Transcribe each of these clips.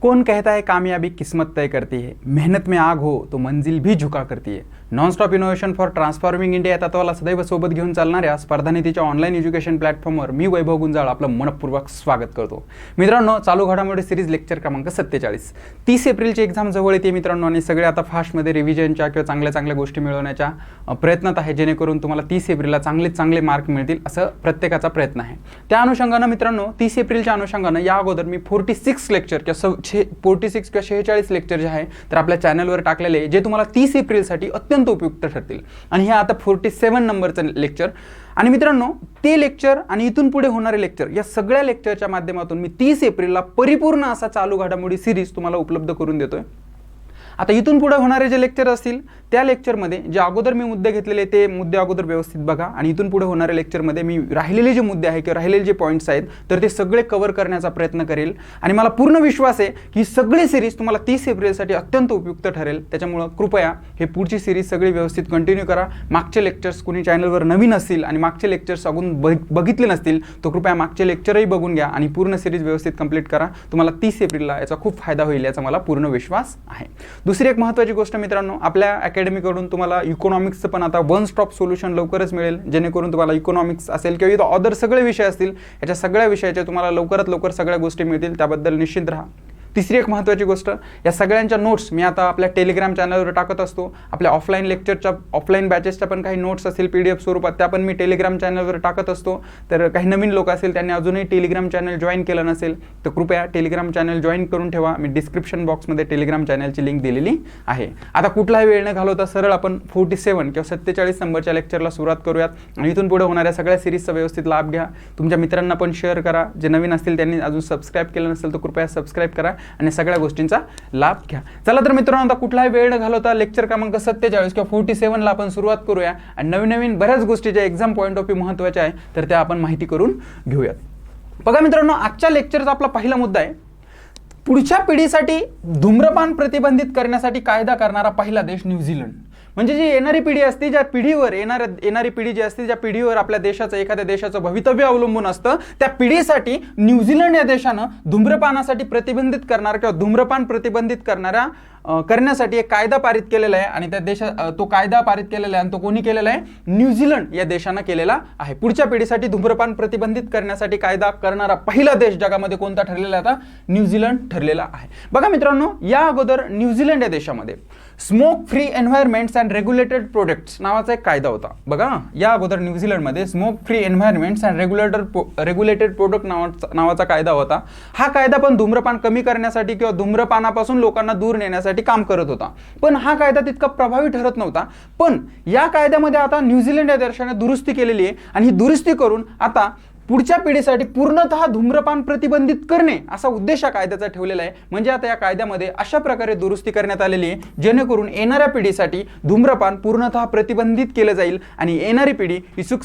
कौन कहता है कामयाबी किस्मत तय करती है, मेहनत में आग हो तो मंजिल भी झुका करती है. Nonstop innovation for transforming India या तत्वाला सदैव सोबत घेऊन चालणाऱ्या स्पर्धानिधीच्या ऑनलाईन एज्युकेशन प्लॅटफॉर्मवर मी वैभव गुंजाळ आपलं मनपूर्वक स्वागत करतो. मित्रांनो, चालू घडामोडी सिरीज लेक्चर क्रमांक 47. 30 एप्रिलची एक्झाम जवळ येते मित्रांनो, आणि सगळे आता फास्टमध्ये रिव्हिजनच्या किंवा चांगल्या गोष्टी मिळवण्याच्या प्रयत्नात आहे, जेणेकरून तुम्हाला 30 एप्रिलला चांगले मार्क मिळतील असं प्रत्येकाचा प्रयत्न आहे. त्या अनुषंगानं मित्रांनो, 30 एप्रिलच्या अनुषंगानं या अगोदर मी 46 लेक्चर किंवा 46 किंवा 46 लेक्चर जे आहे तर आपल्या चॅनलवर टाकलेले, जे तुम्हाला 30 एप्रिलसाठी अत्यंत उपयुक्त ठरतील. आणि हे आता 47 नंबरचं लेक्चर. आणि मित्रांनो, ते लेक्चर आणि इथून पुढे होणारे लेक्चर, या सगळ्या लेक्चरच्या माध्यमातून मी 30 एप्रिलला परिपूर्ण असा चालू घडामोडी सिरीज तुम्हाला उपलब्ध करून देतोय. आता इथून पुढे होणारे जे लेक्चर असतील त्या लेक्चरमध्ये जे अगोदर मी मुद्दे घेतलेले ते मुद्दे अगोदर व्यवस्थित बघा, आणि इथून पुढे होणाऱ्या लेक्चरमध्ये मी राहिलेले जे मुद्दे आहेत किंवा राहिलेले जे पॉईंट्स आहेत तर ते सगळे कव्हर करण्याचा प्रयत्न करेल. आणि मला पूर्ण विश्वास आहे की सगळी सिरीज तुम्हाला 30 एप्रिलसाठी अत्यंत उपयुक्त ठरेल. त्याच्यामुळे कृपया हे पुढची सिरीज सगळी व्यवस्थित कंटिन्यू करा. मागचे लेक्चर्स कोणी चॅनलवर नवीन असतील आणि मागचे लेक्चर्स अगून बघितले नसतील तर कृपया मागचे लेक्चरही बघून घ्या आणि पूर्ण सिरीज व्यवस्थित कंप्लीट करा. तुम्हाला 30 एप्रिलला याचा खूप फायदा होईल याचा मला पूर्ण विश्वास आहे. दुसरी एक महत्त्वाची गोष्ट मित्रांनो, आपल्या अकॅडमीकडून तुम्हाला इकॉनॉमिक्सचं पण आता वन स्टॉप सोल्युशन लवकरच मिळेल, जेणेकरून तुम्हाला इकॉनॉमिक्स असेल किंवा अदर सगळे विषय असतील याच्या सगळ्या विषयाचे तुम्हाला लवकरात लवकर सगळ्या गोष्टी मिळतील. त्याबद्दल निश्चिंत राहा. तिसरी एक महत्त्वाची गोष्ट, या सगळ्यांच्या नोट्स मी आता आपल्या टेलिग्राम चॅनलवर टाकत असतो. आपल्या ऑफलाईन लेक्चरच्या ऑफलाईन बॅचेसच्या पण काही नोट्स असतील PDF स्वरूपात, त्या पण मी टेलिग्राम चॅनलवर टाकत असतो. तर काही नवीन लोक असेल त्यांनी अजूनही टेलिग्राम चॅनल जॉईन केलं नसेल तर कृपया टेलिग्राम चॅनल जॉईन करून ठेवा. मी डिस्क्रिप्शन बॉक्समध्ये टेलिग्राम चॅनलची लिंक दिलेली आहे. आता कुठलाही वेळ न घालवता सरळ आपण 47 किंवा 47 नंबरच्या लेक्चरला सुरुवात करूयात. आणि इथून पुढे होणाऱ्या सगळ्या सिरीजचा व्यवस्थित लाभ घ्या. तुमच्या मित्रांना पण शेअर करा. जे नवीन असतील त्यांनी अजून सबस्क्राईब केलं नसेल तर कृपया सबस्क्राईब करा आणि सगळ्या गोष्टींचा लाभ घ्या. चला तर मित्रांनो, आता कुठलाही वेळ न घालवता लेक्चर क्रमांक 47 किंवा 47 ला आपण सुरुवात करूया. आणि नवीन बऱ्याच गोष्टी ज्या एक्झाम पॉईंट ऑफ व्ह्यू महत्त्वाच्या आहे तर त्या आपण माहिती करून घेऊयात. बघा मित्रांनो, आजच्या लेक्चरचा आपला पहिला मुद्दा आहे, पुढच्या पिढीसाठी धूम्रपान प्रतिबंधित करण्यासाठी कायदा करणारा पहिला देश न्यूझीलंड. म्हणजे जी येणारी पिढी असते, ज्या पिढीवर येणारी पिढी जी असते, ज्या पिढीवर आपल्या देशाचं एखाद्या देशाचं भवितव्य अवलंबून असतं, त्या पिढीसाठी न्यूझीलंड या देशानं धूम्रपानासाठी प्रतिबंधित करणारा किंवा धूम्रपान प्रतिबंधित करण्यासाठी एक कायदा पारित केलेला आहे. आणि त्या देशात तो कायदा पारित केलेला आहे आणि तो कोणी केलेला आहे? न्यूझीलंड या देशानं केलेला आहे. पुढच्या पिढीसाठी धूम्रपान प्रतिबंधित करण्यासाठी कायदा करणारा पहिला देश जगामध्ये कोणता ठरलेला आहे? आता न्यूझीलंड ठरलेला आहे. बघा मित्रांनो, या अगोदर न्यूझीलंड या देशामध्ये smoke free environments and regulated products नावाचा एक कायदा होता. बघा, या अगोदर न्यूझीलंडमध्ये smoke free environments and regulated product नावाचा कायदा होता. हा कायदा पण धूम्रपान कमी करण्यासाठी किंवा धूम्रपानापासून लोकांना दूर नेण्यासाठी काम करत होता. पण हा कायदा तितका प्रभावी ठरत नव्हता. पण या कायद्यामध्ये आता न्यूझीलंड या देशाने दुरुस्ती केलेली आहे आणि ही दुरुस्ती करून आता पुढच्या पिढीसाठी पूर्णतः धूम्रपान प्रतिबंधित करणे असा उद्देश या कायद्याचा ठेवलेला आहे. म्हणजे आता या कायद्यामध्ये अशा प्रकारे दुरुस्ती करण्यात आलेली आहे जेणेकरून येणाऱ्या पिढीसाठी धूम्रपान पूर्णतः प्रतिबंधित केलं जाईल आणि येणारी पिढी ही सुख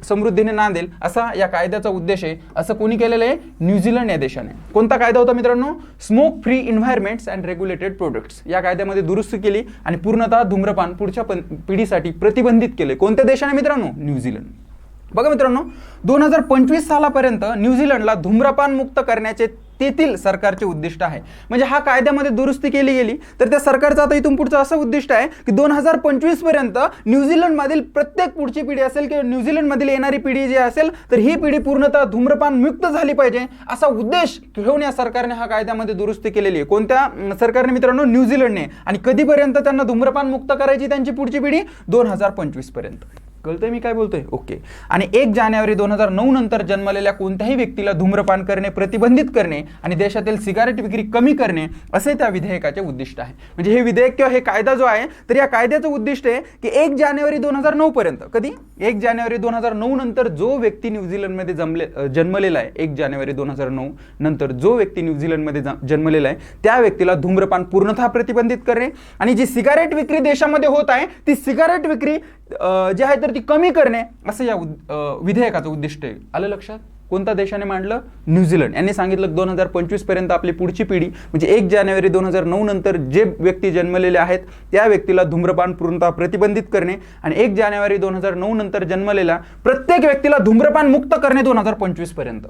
समृद्धीने नांदेल असा या कायद्याचा उद्देश आहे. असं कोणी केलेलं आहे? न्यूझीलंड या देशाने. कोणता कायदा होता मित्रांनो? Smoke free environments and regulated products. या कायद्यामध्ये दुरुस्ती केली आणि पूर्णतः धूम्रपान पुढच्या पिढीसाठी प्रतिबंधित केले. कोणत्या देशाने मित्रांनो? न्यूझीलंड. बघा मित्रांनो, 2025 सालापर्यंत न्यूझीलंडला धूम्रपान मुक्त करण्याचे तेथील सरकारचे उद्दिष्ट आहे. म्हणजे हा कायद्यामध्ये दुरुस्ती केली गेली तर त्या सरकारचं आता इथून पुढचं असं उद्दिष्ट आहे की 2025 पर्यंत न्यूझीलंडमधील प्रत्येक पुढची पिढी असेल किंवा न्यूझीलंडमधील येणारी पिढी जी असेल तर ही पिढी पूर्णतः धूम्रपान मुक्त झाली पाहिजे असा उद्देश घेऊन या सरकारने हा कायद्यामध्ये दुरुस्ती केलेली आहे. कोणत्या सरकारने मित्रांनो? न्यूझीलंडने. आणि कधीपर्यंत त्यांना धूम्रपान मुक्त करायची त्यांची पुढची पिढी? 2025 पर्यंत. कळतंय मी काय बोलतोय? ओके. आणि 1 जानेवारी 2009 नंतर जन्मलेल्या कोणत्याही व्यक्तीला धूम्रपान करणे प्रतिबंधित करणे आणि देशातील सिगारेट विक्री कमी करणे असे त्या विधेयकाचे उद्दिष्ट आहे. म्हणजे हे विधेयक किंवा हे कायदा जो आहे तर या कायद्याचं उद्दिष्ट आहे की 1 जानेवारी 2009 पर्यंत, कधी? 1 जानेवारी 2009 नंतर जो व्यक्ती न्यूझीलंडमध्ये जन्मलेला आहे, 1 जानेवारी 2009 नंतर जो व्यक्ती न्यूझीलंडमध्ये जन्मलेला आहे त्या व्यक्तीला धूम्रपान पूर्णतः प्रतिबंधित करणे आणि जी सिगारेट विक्री देशामध्ये होत आहे ती सिगारेट विक्री जी आहे तर ती कमी करणे असं या विधेयकाचं उद्दिष्ट आहे. आलं लक्षात? कोणत्या देशाने मांडलं? न्यूझीलंड यांनी सांगितलं 2025 पर्यंत आपली पुढची पिढी म्हणजे 1 जानेवारी 2009 नंतर जे व्यक्ती जन्मलेले आहेत त्या व्यक्तीला धूम्रपान पूर्णतः प्रतिबंधित करणे आणि 1 जानेवारी 2009 नंतर जन्मलेल्या प्रत्येक व्यक्तीला धूम्रपान मुक्त करणे 2025 पर्यंत.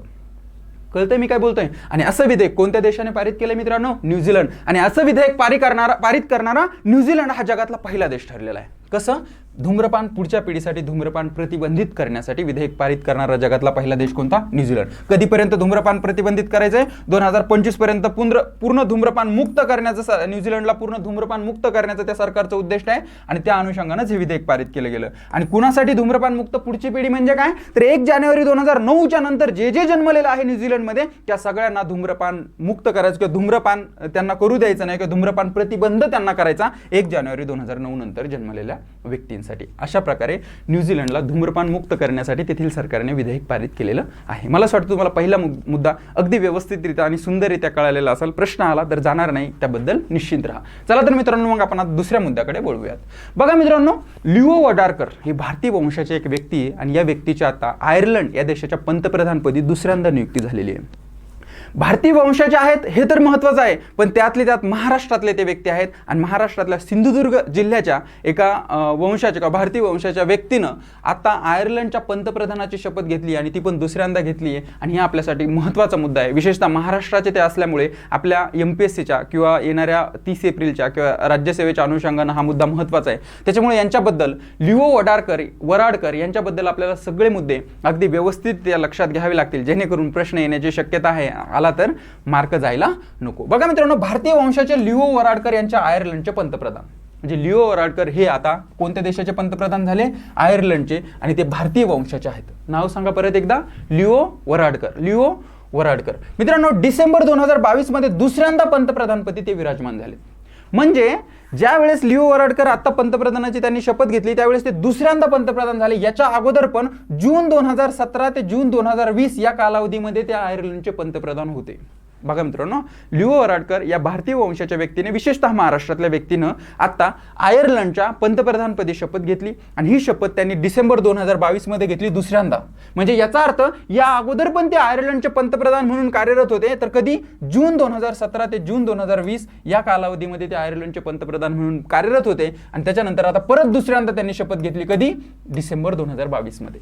कळतंय मी काय बोलतोय? आणि असं विधेयक कोणत्या देशाने पारित केलं मित्रांनो? न्यूझीलंड. आणि असं विधेयक पारित करणारा न्यूझीलंड हा जगातला पहिला देश ठरलेला आहे. कसं? धूम्रपान पुढच्या पिढीसाठी धूम्रपान प्रतिबंधित करण्यासाठी विधेयक पारित करणारा जगातला पहिला देश कोणता? न्यूझीलंड. कधीपर्यंत धूम्रपान प्रतिबंधित करायचंय? 2025 पर्यंत पूर्ण धूम्रपान मुक्त करण्याचं, न्यूझीलंडला पूर्ण धूम्रपान मुक्त करण्याचं त्या सरकारचं उद्दिष्ट आहे. आणि त्या अनुषंगानेच हे विधेयक पारित केलं गेलं. आणि कुणासाठी धूम्रपान मुक्त पुढची पिढी म्हणजे काय? तर 1 जानेवारी 2009च्या नंतर जे जन्मलेलं आहे न्यूझीलंडमध्ये त्या सगळ्यांना धूम्रपान मुक्त करायचं किंवा धूम्रपान त्यांना करू द्यायचं नाही किंवा धूम्रपान प्रतिबंध त्यांना करायचा 1 जानेवारी 2009 नंतर जन्मलेल्या व्यक्तींसाठी. अशा प्रकारे न्यूझीलंडला धूम्रपान मुक्त करण्यासाठी तेथील सरकारने विधेयक पारित केलेलं आहे. मला असं वाटतं तुम्हाला पहिला मुद्दा अगदी व्यवस्थितरित्या आणि सुंदररित्या कळालेला असेल. प्रश्न आला तर जाणार नाही, त्याबद्दल निश्चिंत राहा. चला तर मित्रांनो, मग आपण आता दुसऱ्या मुद्द्याकडे वळूयात. बघा मित्रांनो, लिओ वडारकर ही भारतीय वंशाची एक व्यक्ती आहे आणि या व्यक्तीची आता आयर्लंड या देशाच्या पंतप्रधानपदी दुसऱ्यांदा नियुक्ती झालेली आहे. भारतीय वंशाचे आहेत हे तर महत्त्वाचं आहे, पण त्यातले त्यात महाराष्ट्रातले ते व्यक्ती आहेत. आणि महाराष्ट्रातल्या सिंधुदुर्ग जिल्ह्याच्या एका वंशाच्या किंवा भारतीय वंशाच्या व्यक्तीनं आता आयर्लंडच्या पंतप्रधानाची शपथ घेतली आणि ती पण दुसऱ्यांदा घेतली आहे. आणि हा आपल्यासाठी महत्त्वाचा मुद्दा आहे. विशेषतः महाराष्ट्राचे ते असल्यामुळे आपल्या MPSCच्या किंवा येणाऱ्या 30 एप्रिलच्या किंवा राज्यसेवेच्या अनुषंगानं हा मुद्दा महत्त्वाचा आहे. त्याच्यामुळे यांच्याबद्दल लिओ वराडकर यांच्याबद्दल आपल्याला सगळे मुद्दे अगदी व्यवस्थित लक्षात घ्यावे लागतील, जेणेकरून प्रश्न येण्याची शक्यता आहे आला तर मार्क जायला नको. बघा मित्रांनो, भारतीय वंशाचे लिओ वराडकर यांच्या आयर्लंडचे पंतप्रधान म्हणजे लिओ वराडकर हे आता कोणत्या देशाचे पंतप्रधान झाले? आयर्लंडचे. आणि ते भारतीय वंशाचे आहेत. नाव सांगा परत एकदा, लिओ वराडकर. मित्रांनो, डिसेंबर 2022 मध्ये दुसऱ्यांदा पंतप्रधानपदी ते विराजमान झाले. म्हणजे ज्या वेळेस लिओ वराडकर आता पंतप्रधानाची त्यांनी शपथ घेतली त्यावेळेस ते दुसऱ्यांदा पंतप्रधान झाले. याच्या अगोदर पण जून 2017 ते जून 2020 या कालावधीमध्ये ते आयर्लंडचे पंतप्रधान होते. बघा मित्रांनो, लिओ वराडकर या भारतीय वंशाच्या व्यक्तीने, विशेषतः महाराष्ट्रातल्या व्यक्तीनं आता आयर्लंडच्या पंतप्रधानपदी शपथ घेतली. आणि ही शपथ त्यांनी डिसेंबर 2022 मध्ये घेतली दुसऱ्यांदा. म्हणजे याचा अर्थ या अगोदर पण ते आयर्लंडचे पंतप्रधान म्हणून कार्यरत होते. तर कधी? जून 2017 ते जून 2020 या कालावधीमध्ये ते आयर्लंडचे पंतप्रधान म्हणून कार्यरत होते. आणि त्याच्यानंतर आता परत दुसऱ्यांदा त्यांनी शपथ घेतली. कधी? डिसेंबर 2022 मध्ये.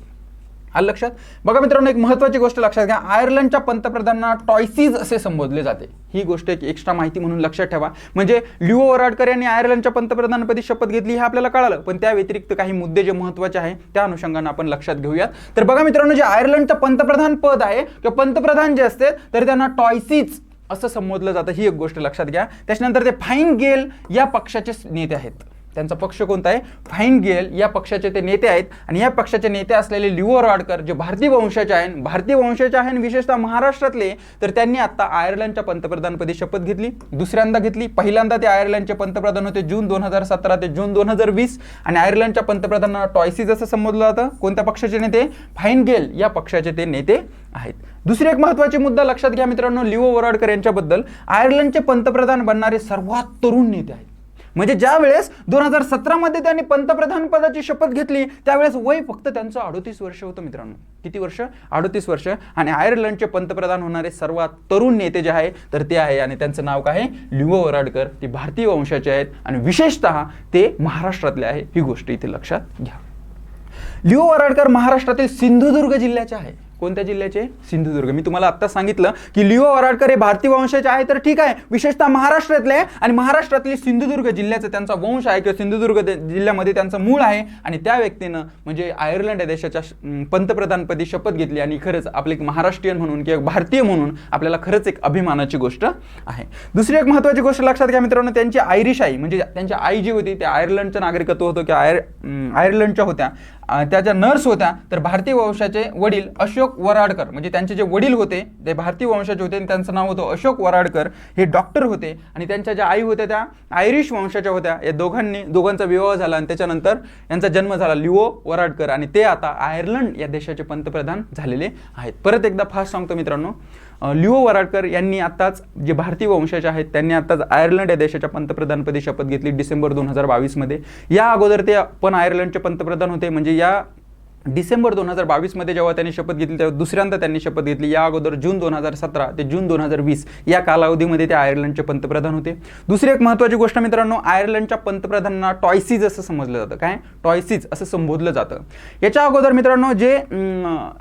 आलं लक्षात? बघा मित्रांनो, एक महत्त्वाची गोष्ट लक्षात घ्या. आयर्लंडच्या पंतप्रधानांना टॉयसीज असे संबोधले जाते. ही गोष्ट एक एक्स्ट्रा माहिती म्हणून लक्षात ठेवा. म्हणजे लिओ वराडकर यांनी आयर्लंडच्या पंतप्रधानपदी शपथ घेतली हे आपल्याला कळालं, पण त्या व्यतिरिक्त काही मुद्दे जे महत्त्वाचे आहे त्या अनुषंगाने आपण लक्षात घेऊयात. तर बघा मित्रांनो, जे आयर्लंडचं पंतप्रधान पद आहे किंवा पंतप्रधान जे असते तर त्यांना टॉयसीज असं संबोधलं जातं. ही एक गोष्ट लक्षात घ्या. त्याच्यानंतर ते फाईन गेल या पक्षाचे नेते आहेत. त्यांचा पक्ष कोणता आहे? फाईन गेल या पक्षाचे ते नेते आहेत. आणि या पक्षाचे नेते असलेले लिओ वराडकर जे भारतीय वंशाचे आहेत, विशेषतः महाराष्ट्रातले, तर त्यांनी आता आयर्लंडच्या पंतप्रधानपदी शपथ घेतली. दुसऱ्यांदा घेतली. पहिल्यांदा ते आयर्लंडचे पंतप्रधान होते जून 2017 ते जून 2020. आणि आयर्लंडच्या पंतप्रधानांना टॉयसीज असं संबोधलं जातं. कोणत्या पक्षाचे नेते? फाईन गेल या पक्षाचे ते नेते आहेत. दुसरी एक महत्त्वाची मुद्दा लक्षात घ्या मित्रांनो, लिओ वराडकर यांच्याबद्दल आयर्लंडचे पंतप्रधान बनणारे सर्वात तरुण नेते आहेत. म्हणजे ज्या वेळेस 2017 मध्ये त्यांनी पंतप्रधान पदाची शपथ घेतली त्यावेळेस वय फक्त त्यांचं 38 वर्ष होतं मित्रांनो. किती वर्ष? 38 वर्ष. आणि आयर्लंडचे पंतप्रधान होणारे सर्वात तरुण नेते जे आहे तर ते आहे, आणि त्यांचं नाव काय आहे? लिओ वराडकर. ते भारतीय वंशाचे आहेत आणि विशेषतः ते महाराष्ट्रातले आहे. ही गोष्ट इथे लक्षात घ्या. लिओ वराडकर महाराष्ट्रातील सिंधुदुर्ग जिल्ह्याचे आहे. कोणत्या जिल्ह्याचे? सिंधुदुर्ग. मी तुम्हाला आता सांगितलं की लिओ वराडकर हे भारतीय वंशाचे आहे, तर ठीक आहे, विशेषतः महाराष्ट्रातले आणि महाराष्ट्रातले सिंधुदुर्ग जिल्ह्याचं त्यांचा वंश आहे किंवा सिंधुदुर्ग जिल्ह्यामध्ये त्यांचं मूळ आहे. आणि त्या व्यक्तीनं म्हणजे आयर्लंड या देशाच्या पंतप्रधानपदी शपथ घेतली. आणि खरंच आपले एक महाराष्ट्रीयन म्हणून किंवा भारतीय म्हणून आपल्याला खरंच एक अभिमानाची गोष्ट आहे. दुसरी एक महत्त्वाची गोष्ट लक्षात घ्या मित्रांनो, त्यांची आयरिश आई म्हणजे त्यांची आई जी होती ते आयर्लंडचं नागरिकत्व होतं किंवा आयर्लंडच्या होत्या, त्या ज्या नर्स होत्या, तर भारतीय वंशाचे वडील अशोक वराडकर म्हणजे त्यांचे जे वडील होते ते भारतीय वंशाचे होते आणि त्यांचं नाव होतं अशोक वराडकर. हे डॉक्टर होते आणि त्यांच्या ज्या आई होत्या त्या आयरिश वंशाच्या होत्या. या दोघांचा विवाह झाला आणि त्याच्यानंतर यांचा जन्म झाला लिओ वराडकर आणि ते आता आयर्लंड या देशाचे पंतप्रधान झालेले आहेत. परत एकदा फास्ट सांगतो मित्रांनो, लिओ वराडकर यांनी आताच जे भारतीय वंशाचे आहेत त्यांनी आताच आयर्लंड या देशाच्या पंतप्रधानपदी शपथ घेतली डिसेंबर 2022 मध्ये. या अगोदर ते पण आयर्लंडचे पंतप्रधान होते. म्हणजे या डिसेंबर 2022 मध्ये जेव्हा त्यांनी शपथ घेतली तेव्हा दुसऱ्यांदा त्यांनी शपथ घेतली. या अगोदर जून 2017 ते जून 2020 या कालावधीमध्ये ते आयर्लंडचे पंतप्रधान होते. दुसरी एक महत्त्वाची गोष्ट मित्रांनो, आयर्लंडच्या पंतप्रधानांना टॉयसीज असं समजलं जातं. काय टॉयसीज असं संबोधलं जातं. याच्या अगोदर मित्रांनो जे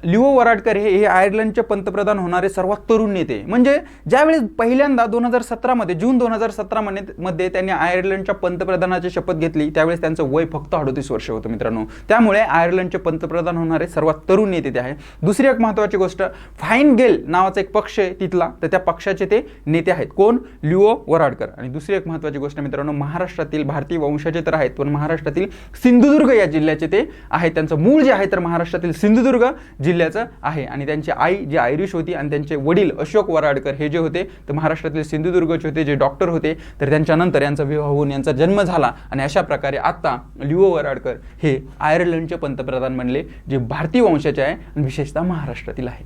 लिओ वराडकर हे आयर्लंडचे पंतप्रधान होणारे सर्वात तरुण नेते. म्हणजे ज्यावेळी पहिल्यांदा 2017 मध्ये जून 2017 मध्ये त्यांनी आयर्लंडच्या पंतप्रधानाची शपथ घेतली त्यावेळेस त्यांचं वय फक्त 38 वर्ष होतं मित्रांनो. त्यामुळे आयर्लंडचे पंतप्रधान होणारे सर्वात तरुण नेते ते आहे. दुसरी एक महत्त्वाची गोष्ट, फाईन गेल नावाचा एक पक्ष आहे तिथला, तर त्या पक्षाचे ते नेते आहेत. कोण? लिओ वराडकर. आणि दुसरी एक महत्त्वाची गोष्ट मित्रांनो, महाराष्ट्रातील भारतीय वंशाचे तर आहेत पण महाराष्ट्रातील सिंधुदुर्ग या जिल्ह्याचे ते आहेत. त्यांचं मूळ जे आहे तर महाराष्ट्रातील सिंधुदुर्ग जिल्ह्याचं आहे आणि त्यांची आई जी आयरिश होती आणि त्यांचे वडील अशोक वराडकर हे जे होते ते महाराष्ट्रातील सिंधुदुर्गचे होते, जे डॉक्टर होते. तर त्यांच्यानंतर यांचा विवाह होऊन यांचा जन्म झाला आणि अशा प्रकारे आता लिओ वराडकर हे आयर्लंडचे पंतप्रधान बनले, जे भारतीय वंशाचे आहे आणि विशेषतः महाराष्ट्रातील आहे.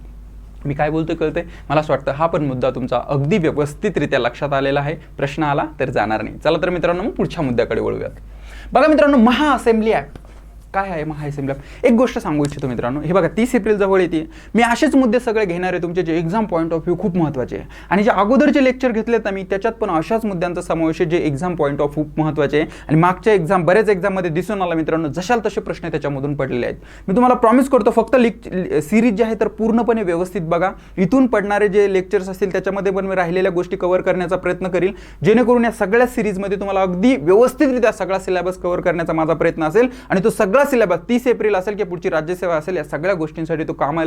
मी काय बोलतोय कळतंय? मला असं वाटतं हा पण मुद्दा तुमचा अगदी व्यवस्थितरित्या लक्षात आलेला आहे. प्रश्न आला तर जाणार नाही. चला तर मित्रांनो, मग पुढच्या मुद्द्याकडे वळूयात. बघा मित्रांनो, महाअसेंब्ली ऍक्ट काय आहे? महाअसेंब्ली ऍक्ट एक गोष्ट सांगू इच्छितो मित्रांनो. हे बघा 30 एप्रिल जवळ येते. मी असेच मुद्दे सगळे घेणार आहे तुमचे जे एक्झाम पॉईंट ऑफ व्ह्यू खूप महत्त्वाचे आहे आणि जे अगोदरचे लेक्चर घेतलेत ना मी त्याच्यात पण अशाच मुद्द्यांचा समावेश आहे जे एक्झाम पॉईंट ऑफ व्ह्यू महत्त्वाचे आहे. आणि मागच्या एक्झाम बरेच एक्झाममध्ये दिसून आला मित्रांनो, जशाल तसे प्रश्न त्याच्यामधून पडलेले आहेत. मी तुम्हाला प्रॉमिस करतो फक्त सिरीज जे आहे तर पूर्णपणे व्यवस्थित बघा. इथून पडणारे जे लेक्चर्स असतील त्याच्यामध्ये पण मी राहिलेल्या गोष्टी कव्हर करण्याचा प्रयत्न करील, जेणेकरून या सगळ्या सिरीजमध्ये तुम्हाला अगदी व्यवस्थितरित्या सगळा सिलेबस कव्हर करण्याचा माझा प्रयत्न असेल. आणि तो सगळा सिलेबस 30 एप्रिल असेल की पुढची राज्यसेवा असेल या सगळ्या गोष्टींसाठी तो काम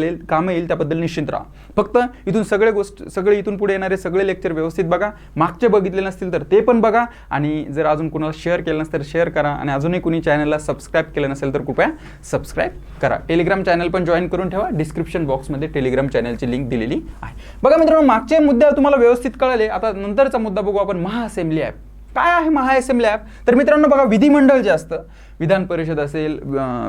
येईल त्याबद्दल निश्चिंत राहा. फक्त इथून सगळे इथून पुढे येणारे सगळे लेक्चर व्यवस्थित बघा. मागचे बघितले नसतील तर ते पण बघा आणि जर अजून कोणाला शेअर केलं नसेल तर शेअर करा आणि अजूनही कोणी चॅनलला सबस्क्राईब केलं नसेल तर कृपया सबस्क्राईब करा. टेलिग्राम चॅनल पण जॉईन करून ठेवा. डिस्क्रिप्शन बॉक्समध्ये टेलिग्राम चॅनलची लिंक दिलेली आहे. बघा मित्रांनो, मागचे मुद्दे तुम्हाला व्यवस्थित कळले. आता नंतरचा मुद्दा बघू आपण, महाअसेंब्ली ऍक्ट. काय आहे महाअसेंब्ली ऍक्ट? तर मित्रांनो बघा, विधिमंडळ जे असतं, विधान परिषद असेल,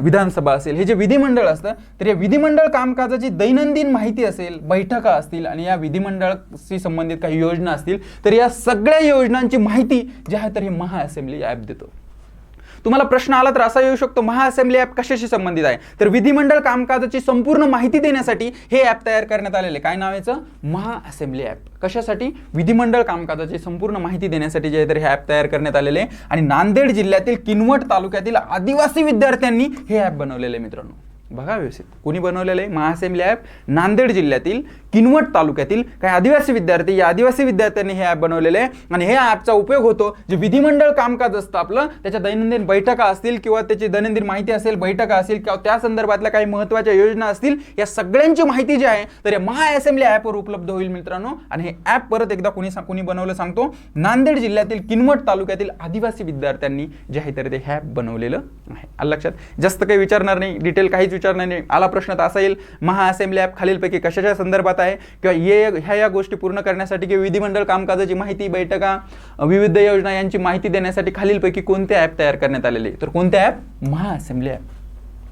विधानसभा असेल, हे जे विधिमंडळ असतं तर या विधिमंडळ कामकाजाची दैनंदिन माहिती असेल, बैठका असतील आणि या विधिमंडळाशी संबंधित काही योजना असतील तर या सगळ्या योजनांची माहिती जी आहे तर हे महाअसेंब्ली ऍप देतो. तुम्हाला प्रश्न आला तर असा येऊ शकतो, महाअसेंब्ली ऍप कशाशी संबंधित आहे? तर विधिमंडळ कामकाजाची संपूर्ण माहिती देण्यासाठी हे ऍप तयार करण्यात आलेले. काय नाव याचं? महाअसेंब्ली ऍप. कशासाठी? विधिमंडळ कामकाजाची संपूर्ण माहिती देण्यासाठी जे आहे तर हे ऍप तयार करण्यात आलेले आणि नांदेड जिल्ह्यातील किनवट तालुक्यातील आदिवासी विद्यार्थ्यांनी हे ऍप बनवलेले मित्रांनो. बघा व्यवस्थित, कोणी बनवलेलं आहे? महाअसेंब्ली ऍप नांदेड जिल्ह्यातील किनवट तालुक्यातील काही आदिवासी विद्यार्थी, या आदिवासी विद्यार्थ्यांनी हे ऍप बनवलेले आहे आणि हे ऍपचा उपयोग होतो जे विधिमंडळ कामकाज असतं आपलं, त्याच्या दैनंदिन बैठका असतील किंवा त्याची दैनंदिन माहिती असेल, बैठका असतील किंवा त्या संदर्भातल्या काही महत्त्वाच्या योजना असतील, या सगळ्यांची माहिती जी आहे तर या महाअसेंब्ली ऍपवर उपलब्ध होईल मित्रांनो. आणि हे ऍप परत एकदा कोणी बनवलं सांगतो, नांदेड जिल्ह्यातील किनवट तालुक्यातील आदिवासी विद्यार्थ्यांनी जे आहे तर ते ऍप बनवलेलं आहे. आलं लक्षात? जास्त काही विचारणार नाही, डिटेल काहीच विचारणार नाही. आला प्रश्न तर असा येईल, महाअसेंब्ली ऍप खालीलपैकी कशाच्या संदर्भात आहे किंवा ह्या गोष्टी पूर्ण करण्यासाठी किंवा विधिमंडळ कामकाजाची माहिती, बैठका, विविध योजना यांची माहिती देण्यासाठी खालीलपैकी कोणते ऍप तयार करण्यात आलेले? तर कोणते ऍप? महाअसेंब्ली ऍप.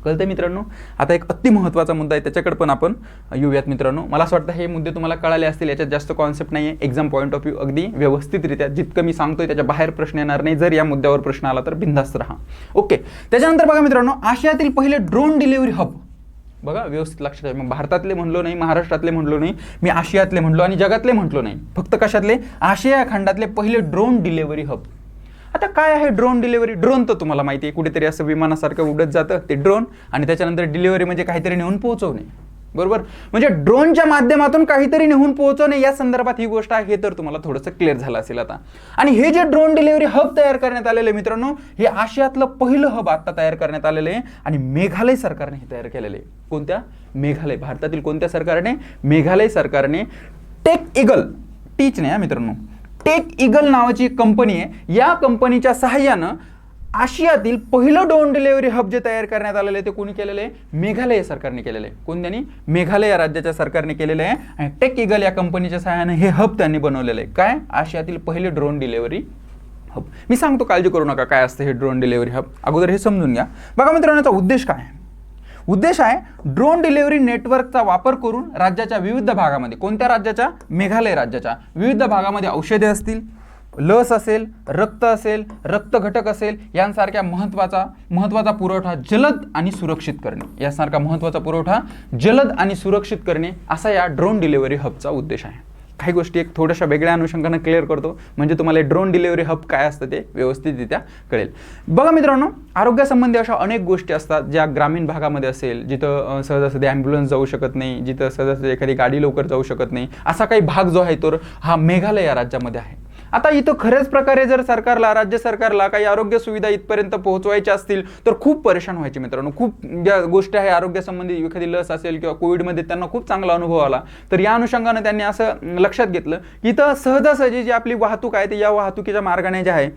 कळतंय मित्रांनो? आता एक अति महत्त्वाचा मुद्दा आहे त्याच्याकडे पण आपण येऊयात मित्रांनो. मला असं वाटतं हे मुद्दे तुम्हाला कळाले असतील, याच्यात जास्त कॉन्सेप्ट नाही आहे. एक्झाम पॉईंट ऑफ व्ह्यू अगदी व्यवस्थितरित्या जितकं मी सांगतोय त्याच्या बाहेर प्रश्न येणार नाही. जर या मुद्द्यावर प्रश्न आला तर बिनधास्त राहा. ओके. त्याच्यानंतर बघा मित्रांनो, आशियातील पहिले ड्रोन डिलिव्हरी हब. बघा व्यवस्थित लक्षात आहे. मग भारतातले म्हणलो नाही, महाराष्ट्रातले म्हणलो नाही, मी आशियातले म्हणलो आणि जगातले म्हटलो नाही. फक्त कशातले? आशिया खंडातले पहिले ड्रोन डिलिव्हरी हब. आता काय आहे ड्रोन डिलिव्हरी? ड्रोन तर तुम्हाला माहिती आहे, कुठेतरी असं विमानासारखं उडत जातं ते ड्रोन, आणि त्याच्यानंतर डिलिव्हरी म्हणजे काहीतरी नेऊन पोहोचवणे. बरोबर? म्हणजे ड्रोनच्या माध्यमातून काहीतरी नेऊन पोहोचवणे या संदर्भात ही गोष्ट आहे. हे तर तुम्हाला थोडंसं क्लिअर झालं असेल आता. आणि हे जे ड्रोन डिलिव्हरी हब तयार करण्यात आलेले मित्रांनो, हे आशियातलं पहिलं हब आता तयार करण्यात आलेलं आहे आणि मेघालय सरकारने हे तयार केलेलं आहे. कोणत्या? मेघालय. भारतातील कोणत्या सरकारने? मेघालय सरकारने. टेक ईगल, टीच नाही मित्रांनो, टेक ईगल नावाची कंपनी आहे. या कंपनीच्या सहाय्यानं आशियातील पहिलं ड्रोन डिलिव्हरी हब जे तयार करण्यात आलेलं आहे ते कोणी केलेलं आहे? मेघालय सरकारने केलेलं आहे. कोण? मेघालय या राज्याच्या सरकारने केलेलं आहे आणि टेक ईगल या कंपनीच्या सहाय्यानं हे हब त्यांनी बनवलेलं आहे. काय? आशियातील पहिले ड्रोन डिलिव्हरी हब. मी सांगतो, काळजी करू नका काय असतं हे ड्रोन डिलिव्हरी हब. अगोदर हे समजून घ्या. बघा मित्रांनो, याचा उद्देश काय आहे? उद्देश आहे ड्रोन डिलिव्हरी नेटवर्कचा वापर करून राज्याच्या विविध भागामध्ये, कोणत्या राज्याच्या? मेघालय राज्याच्या विविध भागामध्ये औषधे असतील, लस असेल, रक्त असेल, रक्त घटक असेल, यांसारख्या महत्त्वाचा पुरवठा जलद आणि सुरक्षित करणे, यासारखा महत्त्वाचा पुरवठा जलद आणि सुरक्षित करणे असा या ड्रोन डिलिव्हरी हबचा उद्देश आहे. काही गोष्टी एक थोड्याशा वेगळ्या अनुषंगाने क्लिअर करतो, म्हणजे तुम्हाला ड्रोन डिलिव्हरी हब काय असतं ते व्यवस्थितरित्या कळेल. बघा मित्रांनो, आरोग्यासंबंधी अशा अनेक गोष्टी असतात ज्या ग्रामीण भागामध्ये असेल, जिथं सहजासहजी ॲम्ब्युलन्स जाऊ शकत नाही, जिथं सहजासहजी एखादी गाडी लवकर जाऊ शकत नाही, असा काही भाग जो आहे तो हा मेघालय या राज्यामध्ये आहे. आता इथं खऱ्याच प्रकारे जर राज्य सरकारला काही आरोग्य सुविधा इथपर्यंत पोहोचवायच्या असतील तर खूप परेशान व्हायचे मित्रांनो. खूप ज्या गोष्टी आहे आरोग्यासंबंधी, एखादी लस असेल किंवा कोविडमध्ये त्यांना खूप चांगला अनुभव आला, तर या अनुषंगाने त्यांनी असं लक्षात घेतलं की इथं सहजासहजी जी आपली वाहतूक आहे, या वाहतुकीच्या मार्गाने जे आहे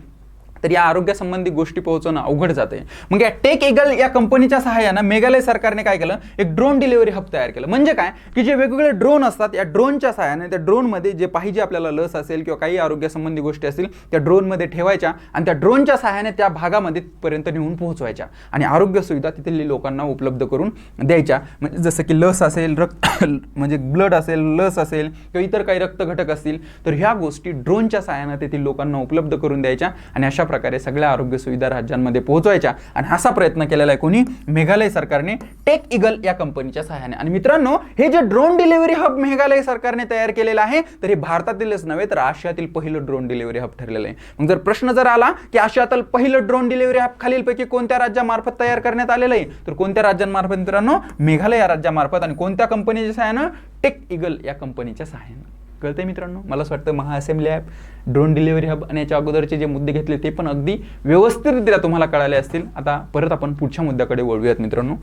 तर या आरोग्यासंबंधी गोष्टी पोहोचवणं अवघड जाते. मग या टेक ईगल या कंपनीच्या सहाय्यानं मेघालय सरकारने काय केलं, एक ड्रोन डिलिव्हरी हब तयार केलं. म्हणजे काय की जे वेगवेगळे ड्रोन असतात, या ड्रोनच्या सहाय्याने त्या ड्रोनमध्ये जे पाहिजे आपल्याला लस असेल किंवा काही आरोग्यासंबंधी गोष्टी असतील त्या ड्रोनमध्ये ठेवायच्या आणि त्या ड्रोनच्या सहाय्याने त्या भागामध्ये पर्यंत नेऊन पोहोचवायच्या आणि आरोग्य सुविधा तिथली लोकांना उपलब्ध करून द्यायच्या. म्हणजे जसं की लस असेल, रक्त म्हणजे ब्लड असेल, लस असेल किंवा इतर काही रक्त घटक असतील, तर ह्या गोष्टी ड्रोनच्या सहाय्याने तेथील लोकांना उपलब्ध करून द्यायच्या आणि अशा प्रकारे सगळ्या आरोग्य सुविधा राज्यांमध्ये पोहोचवायच्या. आणि असा प्रयत्न केलेला आहे कोणी, मेघालय सरकारने टेक ईगल या कंपनीच्या सहाय्याने. आणि मित्रांनो, हे जे ड्रोन डिलिव्हरी हब मेघालय सरकारने तयार केलेलं आहे, तर हे भारतातीलच नव्हे तर आशियातील पहिलं ड्रोन डिलिव्हरी हब ठरलेलं आहे. मग जर प्रश्न जर आला की आशियातील पहिलं ड्रोन डिलिव्हरी हब खालीलपैकी कोणत्या राज्यामार्फत तयार करण्यात आलेलं आहे, तर कोणत्या राज्यांमार्फत मित्रांनो, मेघालय या राज्यामार्फत. आणि कोणत्या कंपनीच्या सहाय्यानं, टेक ईगल या कंपनीच्या सहाय्यानं. कळतंय मित्रांनो, मला असं वाटतं Maha assembly app, drone delivery hub आणि याच्या अगोदरचे जे मुद्दे घेतले ते पण अगदी व्यवस्थितरित्या तुम्हाला कळाले असतील. आता परत आपण पुढच्या मुद्द्याकडे वळूयात मित्रांनो.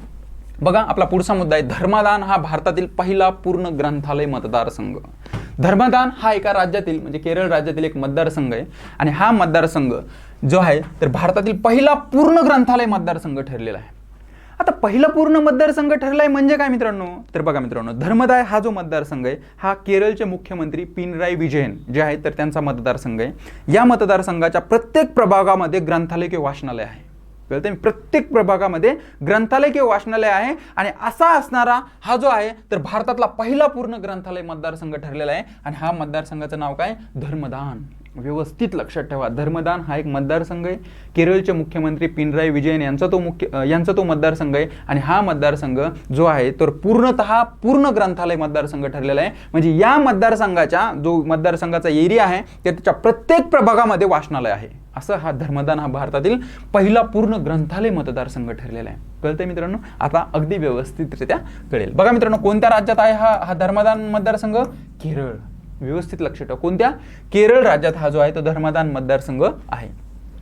बघा, आपला पुढचा मुद्दा आहे, धर्मदान हा भारतातील पहिला पूर्ण ग्रंथालय मतदारसंघ. धर्मदान हा एका राज्यातील म्हणजे केरळ राज्यातील एक मतदारसंघ आहे आणि हा मतदारसंघ जो आहे तर भारतातील पहिला पूर्ण ग्रंथालय मतदारसंघ ठरलेला आहे. आता पहिला पूर्ण मतदारसंघ ठरलाय म्हणजे काय मित्रांनो, तर बघा मित्रांनो, धर्मदाय हा जो मतदारसंघ आहे हा केरळचे मुख्यमंत्री पिनराई विजयन जे आहेत तर त्यांचा मतदारसंघ आहे. या मतदारसंघाच्या प्रत्येक प्रभागामध्ये ग्रंथालय किंवा वाचनालय आहे. कळतंय, प्रत्येक प्रभागामध्ये ग्रंथालय किंवा वाचनालय आहे आणि असा असणारा हा जो आहे तर भारतातला पहिला पूर्ण ग्रंथालय मतदारसंघ ठरलेला आहे. आणि हा मतदारसंघाचं नाव काय, धर्मदान. व्यवस्थित लक्षात ठेवा, धर्मदान हा एक मतदारसंघ आहे. केरळचे मुख्यमंत्री पिनराई विजयन यांचा तो मतदारसंघ आहे. आणि हा मतदारसंघ जो आहे तर पूर्णतः पूर्ण ग्रंथालय मतदारसंघ ठरलेला आहे. म्हणजे या मतदारसंघाचा एरिया आहे त्याच्या प्रत्येक प्रभागामध्ये वाचनालय आहे. असं हा धर्मदान हा भारतातील पहिला पूर्ण ग्रंथालय मतदारसंघ ठरलेला आहे. कळतंय मित्रांनो, आता अगदी व्यवस्थितरित्या कळेल. बघा मित्रांनो, कोणत्या राज्यात आहे हा धर्मदान मतदारसंघ, केरळ. व्यवस्थित लक्षात ठेवा, कोणत्या, केरळ राज्यात हा जो आहे तो धर्मदान मतदारसंघ आहे.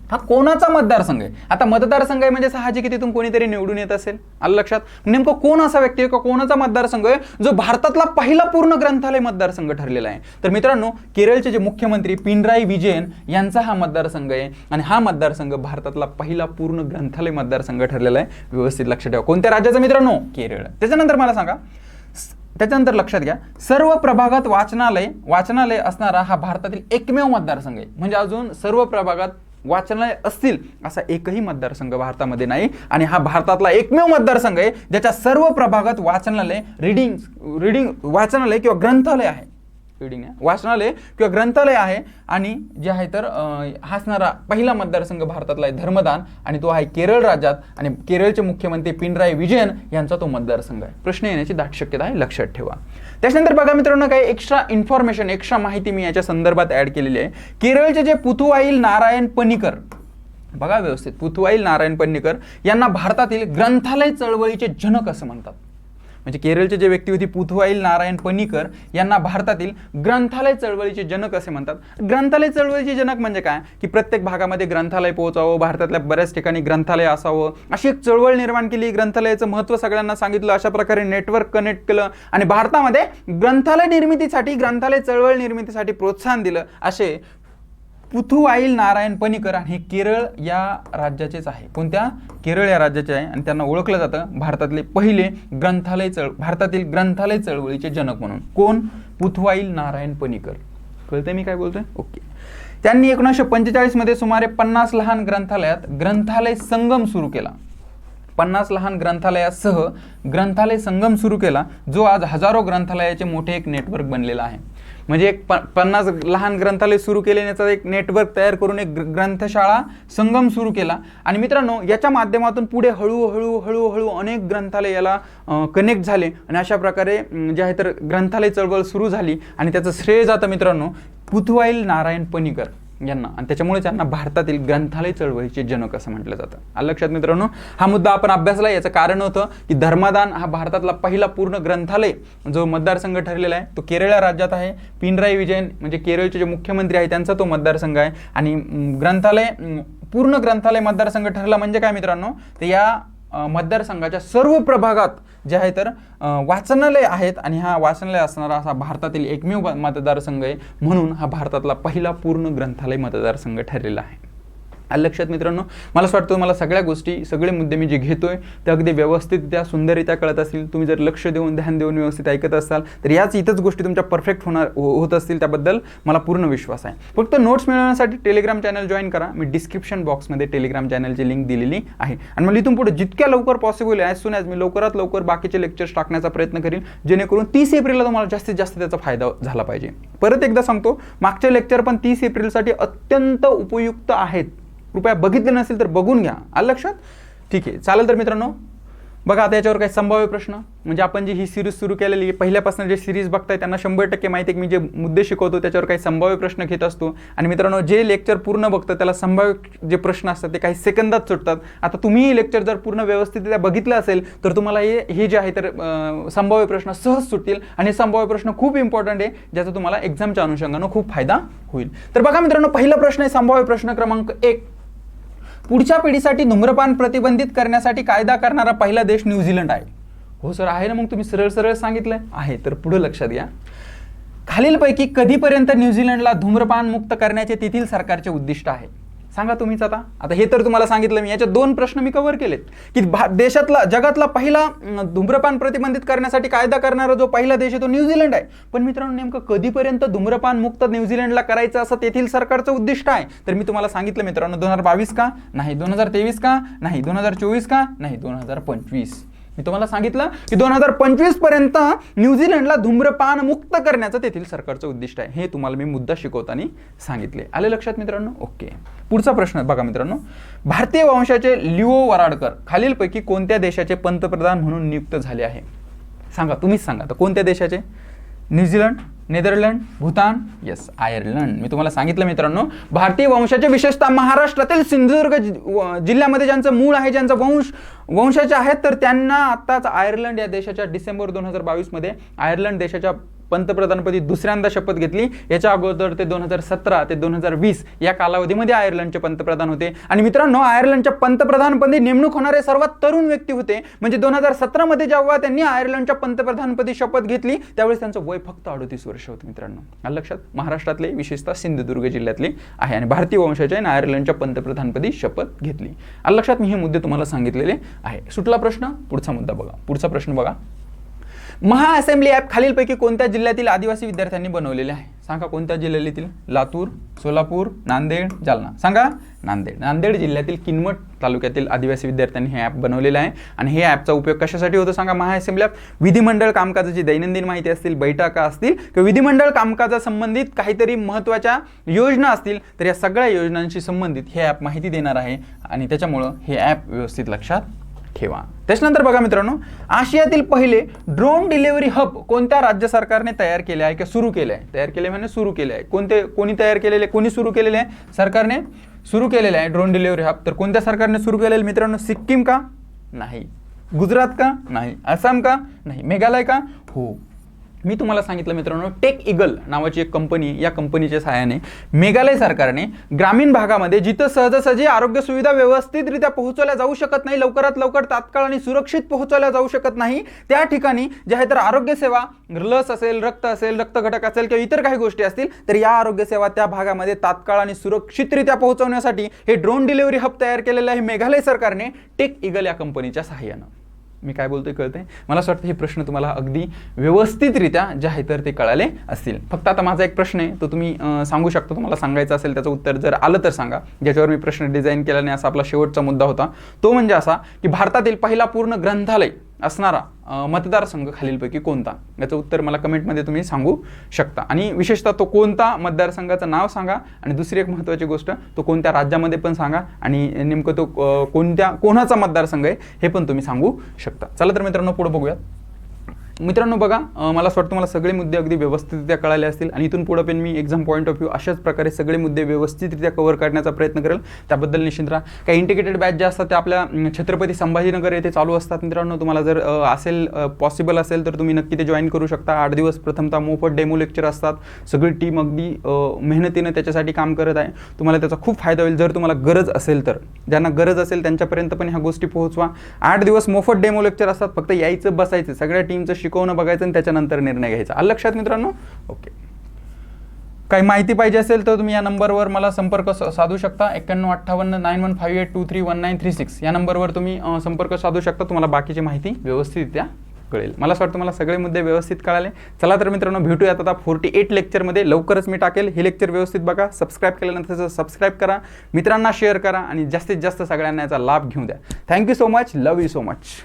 हा कोणाचा मतदारसंघ आहे, आता मतदारसंघ आहे म्हणजे साहजिक तिथून कोणीतरी निवडून येत असेल. आलं लक्षात, नेमकं कोण असा व्यक्ती आहे का कोणाचा मतदारसंघ आहे जो भारतातला पहिला पूर्ण ग्रंथालय मतदारसंघ ठरलेला आहे. तर मित्रांनो, केरळचे जे मुख्यमंत्री पिनराई विजयन यांचा हा मतदारसंघ आहे आणि हा मतदारसंघ भारतातला पहिला पूर्ण ग्रंथालय मतदारसंघ ठरलेला आहे. व्यवस्थित लक्षात ठेवा, कोणत्या राज्याचा मित्रांनो, केरळ. त्याच्यानंतर मला सांगा, त्याच्यानंतर लक्षात घ्या, सर्व प्रभागात वाचनालय असणारा हा भारतातील एकमेव मतदारसंघ आहे. म्हणजे अजून सर्व प्रभागात वाचनालय असतील असा एकही मतदारसंघ भारतामध्ये नाही. आणि हा भारतातला एकमेव मतदारसंघ आहे ज्याच्या सर्व प्रभागात वाचनालय वाचनालय किंवा ग्रंथालय आहे. वाचनालय किंवा ग्रंथालय आहे. आणि जे आहे तर हा असणारा पहिला मतदारसंघ भारतातला आहे धर्मदान आणि तो आहे केरळ राज्यात. आणि केरळचे मुख्यमंत्री पिनराई विजयन यांचा तो मतदारसंघ आहे. प्रश्न येण्याची दाट शक्यता आहे, लक्षात ठेवा. त्याच्यानंतर बघा मित्रांनो, काही एक्स्ट्रा माहिती मी याच्या संदर्भात ऍड केलेली आहे. केरळचे जे पुथुवाईल नारायण पनिकर, बघा व्यवस्थित, पुथुवाईल नारायण पनिकर यांना भारतातील ग्रंथालय चळवळीचे जनक असं म्हणतात. म्हणजे केरळचे जे व्यक्ती होती पुथुवाईल नारायण पनिकर यांना भारतातील ग्रंथालय चळवळीचे जनक असे म्हणतात. ग्रंथालय चळवळीचे जनक म्हणजे काय की प्रत्येक भागामध्ये ग्रंथालय पोहोचावं, भारतातल्या बऱ्याच ठिकाणी ग्रंथालय असावं, अशी एक चळवळ निर्माण केली. ग्रंथालयाचं महत्त्व सगळ्यांना सांगितलं, अशा प्रकारे नेटवर्क कनेक्ट केलं आणि भारतामध्ये ग्रंथालय चळवळ निर्मितीसाठी प्रोत्साहन दिलं. असे पुथुवाईल नारायण पनिकर आणि हे केरळ या राज्याचेच आहे. कोणत्या, केरळ या राज्याचे आहे. आणि त्यांना ओळखलं जातं भारतातील ग्रंथालय चळवळीचे जनक म्हणून. कोण, पुथुवाईल नारायण पनिकर. कळतंय मी काय बोलतोय, ओके. त्यांनी 1945 मध्ये सुमारे 50 लहान ग्रंथालयात ग्रंथालय संगम सुरू केला. 50 लहान ग्रंथालयासह ग्रंथालय संगम सुरू केला, जो आज हजारो ग्रंथालयाचे मोठे एक नेटवर्क बनलेला आहे. म्हणजे एक 50 लहान ग्रंथालय सुरू केल्याचा एक नेटवर्क तयार करून एक ग्रंथशाळा संगम सुरू केला. आणि मित्रांनो, याच्या माध्यमातून पुढे हळूहळू अनेक ग्रंथालय याला कनेक्ट झाले आणि अशा प्रकारे जे आहे तर ग्रंथालय चळवळ सुरू झाली. आणि त्याचं श्रेय जातं मित्रांनो पुथवाईल नारायण पणीकर यांना, आणि त्याच्यामुळे त्यांना भारतातील ग्रंथालय चळवळीचे जनक असं म्हटलं जातं. आलं लक्षात मित्रांनो? हा मुद्दा आपण अभ्यासला. याचं कारण होतं की धर्मादान हा भारतातला पहिला पूर्ण ग्रंथालय जो मतदारसंघ ठरलेला आहे तो केरळ राज्यात आहे. पिनराई विजयन म्हणजे केरळचे जे मुख्यमंत्री आहे त्यांचा तो मतदारसंघ आहे. आणि पूर्ण ग्रंथालय मतदारसंघ ठरला म्हणजे काय मित्रांनो, तर या मतदारसंघाच्या सर्व प्रभागात जे आहे तर वाचनालय आहेत आणि हा वाचनालय असणारा असा भारतातील एकमेव मतदारसंघ आहे. म्हणून हा भारतातला पहिला पूर्ण ग्रंथालय मतदारसंघ ठरलेला आहे. आलं लक्षात मित्रांनो? मला असं वाटतं मला सगळ्या गोष्टी सगळे मुद्दे मी जे घेतोय ते अगदी व्यवस्थित सुंदररित्या कळत असतील. तुम्ही जर लक्ष देऊन ध्यान देऊन व्यवस्थित ऐकत असाल तर इथंच गोष्टी तुमच्या परफेक्ट होत असतील. त्याबद्दल मला पूर्ण विश्वास आहे. फक्त नोट्स मिळवण्यासाठी टेलिग्राम चॅनल जॉईन करा. मी डिस्क्रिप्शन बॉक्समध्ये टेलिग्राम चॅनलची लिंक दिलेली आहे. आणि मला इथून पुढे जितक्या लवकर पॉसिबल आहे ॲज सून ॲज मी लवकरात लवकर बाकीचे लेक्चर्स टाकण्याचा प्रयत्न करीन, जेणेकरून 30 एप्रिलला तुम्हाला जास्तीत जास्त त्याचा फायदा झाला पाहिजे. परत एकदा सांगतो, मागचे लेक्चर पण 30 एप्रिलसाठी अत्यंत उपयुक्त आहेत. कृपया बघितले नसेल तर बघून घ्या. आलं लक्षात? ठीक आहे, चालेल. तर मित्रांनो बघा, आता याच्यावर काही संभाव्य प्रश्न म्हणजे आपण जी ही सिरीज सुरू केलेली आहे पहिल्यापासून जे सिरीज बघताय त्यांना 100% माहिती आहे की मी जे मुद्दे शिकवतो त्याच्यावर काही संभाव्य प्रश्न घेत असतो. आणि मित्रांनो, जे लेक्चर पूर्ण बघतं त्याला संभाव्य जे प्रश्न असतात ते काही सेकंदात सुटतात. आता तुम्ही लेक्चर जर पूर्ण व्यवस्थितरित्या बघितलं असेल तर तुम्हाला हे जे आहे तर संभाव्य प्रश्न सहज सुटतील. आणि संभाव्य प्रश्न खूप इम्पॉर्टंट आहे, ज्याचा तुम्हाला एक्झामच्या अनुषंगानं खूप फायदा होईल. तर बघा मित्रांनो, पहिला प्रश्न आहे संभाव्य प्रश्न क्रमांक 1. पुढच्या पिढीसाठी धूम्रपान प्रतिबंधित करण्यासाठी कायदा करणारा पहिला देश न्यूझीलंड आहे. हो सर, आहे ना. मग तुम्ही सरळ सांगितलंय आहे. तर पुढे लक्षात घ्या, खालीलपैकी कधीपर्यंत न्यूझीलंडला धूम्रपान मुक्त करण्याचे तेथील सरकारचे उद्दिष्ट आहे? सांगा तुम्हीच. आता हे तर तुम्हाला सांगितलं मी. याचे 2 प्रश्न मी कव्हर केलेत की जगातला पहिला धूम्रपान प्रतिबंधित करण्यासाठी कायदा करणारा जो पहिला देश आहे तो न्यूझीलंड आहे. पण मित्रांनो, नेमकं कधीपर्यंत धूम्रपान मुक्त न्यूझीलंडला करायचं असं तेथील सरकारचं उद्दिष्ट आहे? तर मी तुम्हाला सांगितलं मित्रांनो, 2022 का नाही, 2023 का नाही, 2024 का नाही, 2025. मी तुम्हाला सांगितलं की 2025 पर्यंत न्यूझीलंडला धूम्रपान मुक्त करण्याचं तेथील सरकारचं उद्दिष्ट आहे. हे तुम्हाला मी मुद्दा शिकवताना सांगितले. आले लक्षात मित्रांनो? ओके. पुढचा प्रश्न बघा मित्रांनो, भारतीय वंशाचे लिओ वराडकर खालीलपैकी कोणत्या देशाचे पंतप्रधान म्हणून नियुक्त झाले आहे? सांगा, तुम्हीच सांगा. तर कोणत्या देशाचे? New Zealand, Netherland, Bhutan, yes Ireland. मी तुम्हाला सांगितलं मित्रांनो, भारतीय वंशाचे विशेषतः महाराष्ट्रातील सिंधुदुर्ग जिल्ह्यामध्ये ज्यांचं मूळ आहे, ज्यांचं वंशाचे आहेत, तर त्यांना आत्ताच आयर्लंड या देशाच्या डिसेंबर 2022 मध्ये आयर्लंड देशाच्या पंतप्रधानपदी दुसऱ्यांदा शपथ घेतली. याच्या अगोदर ते 2017 ते 2020 या कालावधीमध्ये आयर्लंडचे पंतप्रधान होते. आणि मित्रांनो, आयर्लंडच्या पंतप्रधानपदी नेमणूक होणारे सर्वात तरुण व्यक्ती होते. म्हणजे 2017 मध्ये जेव्हा त्यांनी आयर्लंडच्या पंतप्रधानपदी शपथ घेतली त्यावेळेस त्यांचं वय फक्त 38 वर्ष होतं मित्रांनो. आलं लक्षात? महाराष्ट्रातले विशेषतः सिंधुदुर्ग जिल्ह्यातले आहे आणि भारतीय वंशाचे आणि आयर्लंडच्या पंतप्रधानपदी शपथ घेतली. आलं लक्षात? मी हे मुद्दे तुम्हाला सांगितलेले आहे. सुटला प्रश्न? पुढचा मुद्दा बघा. पुढचा प्रश्न बघा, महाअसेंब्ली ॲप खालीलपैकी कोणत्या जिल्ह्यातील आदिवासी विद्यार्थ्यांनी बनवलेले आहे? सांगा, कोणत्या जिल्ह्यातील? लातूर, सोलापूर, नांदेड, जालना. सांगा. नांदेड जिल्ह्यातील किनवट तालुक्यातील आदिवासी विद्यार्थ्यांनी हे ॲप बनवलेलं आहे. आणि हे ॲपचा उपयोग कशासाठी होतो सांगा? महाअसेंब्ली ॲप विधिमंडळ कामकाजाची दैनंदिन माहिती असतील, बैठका असतील किंवा विधिमंडळ कामकाजा संबंधित काहीतरी महत्त्वाच्या योजना असतील तर या सगळ्या योजनांशी संबंधित हे ॲप माहिती देणार आहे. आणि त्याच्यामुळं हे ॲप व्यवस्थित लक्षात ठेवा. त्याच्यानंतर बघा मित्रांनो, आशियातील पहिले ड्रोन डिलिव्हरी हब कोणत्या राज्य सरकारने तयार केले आहे किंवा सुरू केले आहे? तयार केले म्हणजे सुरू केले आहे. कोणी तयार केलेले, कोणी सुरू केलेले आहे? सरकारने सुरू केलेले आहे ड्रोन डिलिव्हरी हब. तर कोणत्या सरकारने सुरू केलेले मित्रांनो? सिक्कीम का? नाही. गुजरात का? नाही. आसाम का? नाही. मेघालय का? हो. मी तुम्हाला सांगितलं मित्रांनो, टेक ईगल नावाची एक कंपनी, या कंपनीच्या सहाय्याने मेघालय सरकारने ग्रामीण भागामध्ये जिथं सहजासहजी आरोग्य सुविधा व्यवस्थितरित्या पोहोचवल्या जाऊ शकत नाही, लवकरात लवकर तात्काळ आणि सुरक्षित पोहोचवल्या जाऊ शकत नाही, त्या ठिकाणी जे आहे तर आरोग्य सेवा, लस असेल, रक्त असेल, रक्तघटक असेल किंवा इतर काही गोष्टी असतील तर या आरोग्य सेवा त्या भागामध्ये तात्काळ आणि सुरक्षितरित्या पोहोचवण्यासाठी हे ड्रोन डिलिव्हरी हब तयार केलेलं आहे मेघालय सरकारने टेक ईगल या कंपनीच्या सहाय्यानं. मी काय बोलतोय कळतंय? मला असं वाटतं हे प्रश्न तुम्हाला अगदी व्यवस्थितरित्या जे आहे तर ते कळाले असतील. फक्त आता माझा एक प्रश्न आहे, तो तुम्ही सांगू शकता. तुम्हाला सांगायचं असेल त्याचं उत्तर जर आलं तर सांगा. ज्याच्यावर मी प्रश्न डिझाईन केला नाही असा आपला शेवटचा मुद्दा होता. तो म्हणजे असा की भारतातील पहिला पूर्ण ग्रंथालय असणारा मतदारसंघ खालीलपैकी कोणता? याचं उत्तर मला कमेंटमध्ये तुम्ही सांगू शकता. आणि विशेषतः तो कोणता मतदारसंघाचं नाव सांगा आणि दुसरी एक महत्त्वाची गोष्ट, तो कोणत्या राज्यामध्ये पण सांगा आणि नेमकं तो कोणाचा मतदारसंघ आहे हे पण तुम्ही सांगू शकता. चला तर मित्रांनो पुढे बघूयात. मित्रांनो बघा, मला असं वाटतं तुम्हाला सगळे मुद्दे अगदी व्यवस्थितरित्या कळाले असतील आणि इथून पुढे पण मी एक्झाम पॉईंट ऑफ व्ह्यू अशाच प्रकारे सगळे मुद्दे व्यवस्थितरित्या कव्हर करण्याचा प्रयत्न करेल. त्याबद्दल निश्चित राहा. काही इंटिग्रेटेड बॅच ज्या असतात त्या आपल्या छत्रपती संभाजीनगर येथे चालू असतात. मित्रांनो तुम्हाला जर पॉसिबल असेल तर तुम्ही नक्की ते जॉईन करू शकता. 8 दिवस प्रथमतः मोफत डेमो लेक्चर असतात. सगळी टीम अगदी मेहनतीनं त्याच्यासाठी काम करत आहे. तुम्हाला त्याचा खूप फायदा होईल जर तुम्हाला गरज असेल तर. ज्यांना गरज असेल त्यांच्यापर्यंत पण ह्या गोष्टी पोहोचवा. 8 दिवस मोफत डेमो लेक्चर असतात. फक्त यायचं, बसायचं, सगळ्या टीमचं शिकवणं बघायचं आणि त्याच्यानंतर निर्णय घ्यायचा. आलं लक्षात मित्रांनो? ओके. काही माहिती पाहिजे असेल तर तुम्ही या नंबरवर मला संपर्क साधू शकता. 9158 9158231936 या नंबरवर तुम्ही संपर्क साधू शकता. तुम्हाला बाकीची माहिती व्यवस्थितरित्या कळेल. मला असं वाटतं मला सगळे मुद्दे व्यवस्थित कळाले. चला तर मित्रांनो भेटूयात आता 48 लेक्चरमध्ये. लवकरच मी टाकेल. हे लेक्चर व्यवस्थित बघा. सबस्क्राईब केल्यानंतर सबस्क्राईब करा, मित्रांना शेअर करा आणि जास्तीत जास्त सगळ्यांना याचा लाभ घेऊ द्या. Thank you so much. Love you so much.